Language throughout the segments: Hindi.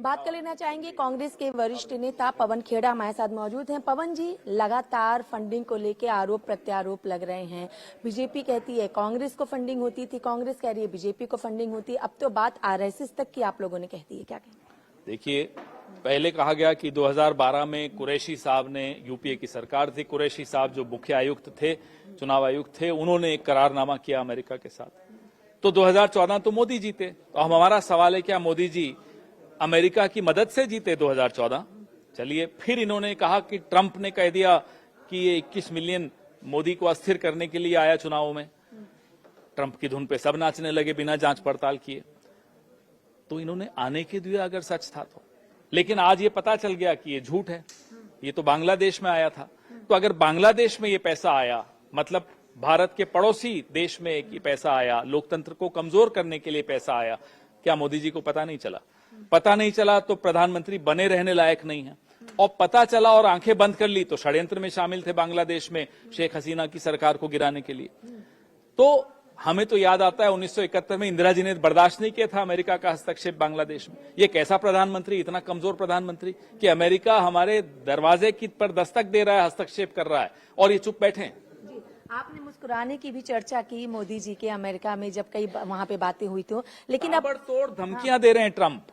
बात कर लेना चाहेंगे कांग्रेस के वरिष्ठ नेता पवन खेड़ा हमारे साथ मौजूद हैं। पवन जी, लगातार फंडिंग को लेकर आरोप प्रत्यारोप लग रहे हैं। बीजेपी कहती है कांग्रेस को फंडिंग होती थी, कांग्रेस कह रही है बीजेपी को फंडिंग होती है। अब तो बात आरएसएस तक की आप लोगों ने कह दी है, क्या कहें? देखिए, पहले कहा गया कि 2012 में कुरैशी साहब ने, यूपीए की सरकार थी, कुरैशी साहब जो मुख्य आयुक्त थे, चुनाव आयुक्त थे, उन्होंने एक करारनामा किया अमेरिका के साथ। तो 2014 तो मोदी जीते। तो हमारा सवाल है, क्या मोदी जी अमेरिका की मदद से जीते 2014? चलिए, फिर इन्होंने कहा कि ट्रंप ने कह दिया कि ये 21 मिलियन मोदी को अस्थिर करने के लिए आया चुनाव में। ट्रंप की धुन पे सब नाचने लगे बिना जांच पड़ताल किए। तो इन्होंने आने के दिया अगर सच था तो, लेकिन आज ये पता चल गया कि ये झूठ है। ये तो बांग्लादेश में आया था। तो अगर बांग्लादेश में ये पैसा आया, मतलब भारत के पड़ोसी देश में ये पैसा आया, लोकतंत्र को कमजोर करने के लिए पैसा आया, क्या मोदी जी को पता नहीं चला? पता नहीं चला तो प्रधानमंत्री बने रहने लायक नहीं है। और पता चला और आंखें बंद कर ली तो षड्यंत्र में शामिल थे बांग्लादेश में शेख हसीना की सरकार को गिराने के लिए। तो हमें तो याद आता है 1971 में इंदिरा जी ने बर्दाश्त नहीं किया था अमेरिका का हस्तक्षेप बांग्लादेश में। ये कैसा प्रधानमंत्री, इतना कमजोर प्रधानमंत्री कि अमेरिका हमारे दरवाजे की पर दस्तक दे रहा है, हस्तक्षेप कर रहा है और ये चुप बैठे हैं। आपने मुस्कुराने की भी चर्चा की मोदी जी के अमेरिका में, जब कई वहां पे बातें हुई तो, लेकिन अब तोड़ धमकियां दे रहे हैं ट्रंप।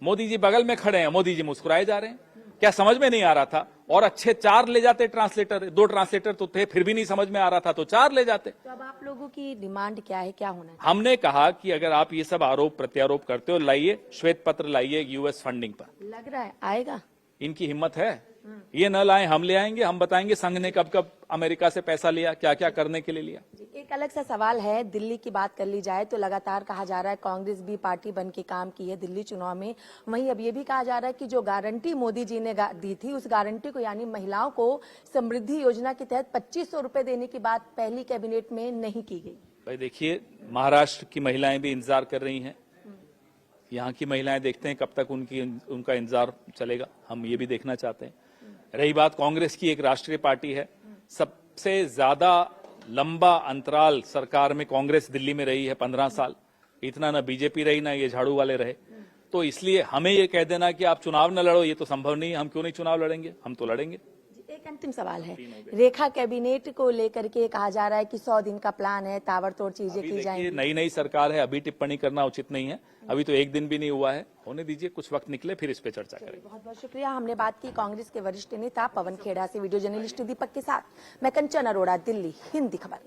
मोदी जी बगल में खड़े हैं, मोदी जी मुस्कुराए जा रहे हैं। क्या समझ में नहीं आ रहा था? और अच्छे 4 ले जाते ट्रांसलेटर, 2 ट्रांसलेटर तो थे, फिर भी नहीं समझ में आ रहा था तो 4 ले जाते। तो अब आप लोगों की डिमांड क्या है, क्या होना है? हमने कहा कि अगर आप ये सब आरोप प्रत्यारोप करते हो, लाइए श्वेत पत्र, लाइए यूएस फंडिंग पर। लग रहा है आएगा? इनकी हिम्मत है? ये न लाए, हम ले आएंगे। हम बताएंगे संघ ने कब कब अमेरिका से पैसा लिया, क्या क्या करने के लिए लिया। एक अलग सा सवाल है, दिल्ली की बात कर ली जाए तो लगातार कहा जा रहा है कांग्रेस भी पार्टी बन के काम की है दिल्ली चुनाव में। वहीं अब ये भी कहा जा रहा है कि जो गारंटी मोदी जी ने दी थी, उस गारंटी को, यानी महिलाओं को समृद्धि योजना के तहत 2500 रुपए देने की बात पहली कैबिनेट में नहीं की गई। भाई देखिए, महाराष्ट्र की महिलाएं भी इंतजार कर रही हैं। यहाँ की महिलाएं देखते हैं कब तक उनका इंतजार चलेगा, हम ये भी देखना चाहते हैं। रही बात कांग्रेस की, एक राष्ट्रीय पार्टी है, सबसे ज्यादा लंबा अंतराल सरकार में कांग्रेस दिल्ली में रही है, 15 साल। इतना ना बीजेपी रही, ना ये झाड़ू वाले रहे। तो इसलिए हमें ये कह देना कि आप चुनाव न लड़ो, ये तो संभव नहीं है। हम क्यों नहीं चुनाव लड़ेंगे? हम तो लड़ेंगे। एक अंतिम सवाल है, रेखा कैबिनेट को लेकर के कहा जा रहा है कि 100 दिन का प्लान है, ताबड़तोड़ चीजें की जाएंगी। नई सरकार है, अभी टिप्पणी करना उचित नहीं है। अभी तो 1 दिन भी नहीं हुआ है, होने दीजिए, कुछ वक्त निकले फिर इस पे चर्चा करेंगे। बहुत बहुत शुक्रिया। हमने बात की कांग्रेस के वरिष्ठ नेता पवन खेड़ा से। वीडियो जर्नलिस्ट दीपक के साथ मैं कंचन अरोड़ा, दिल्ली, हिंदी खबर।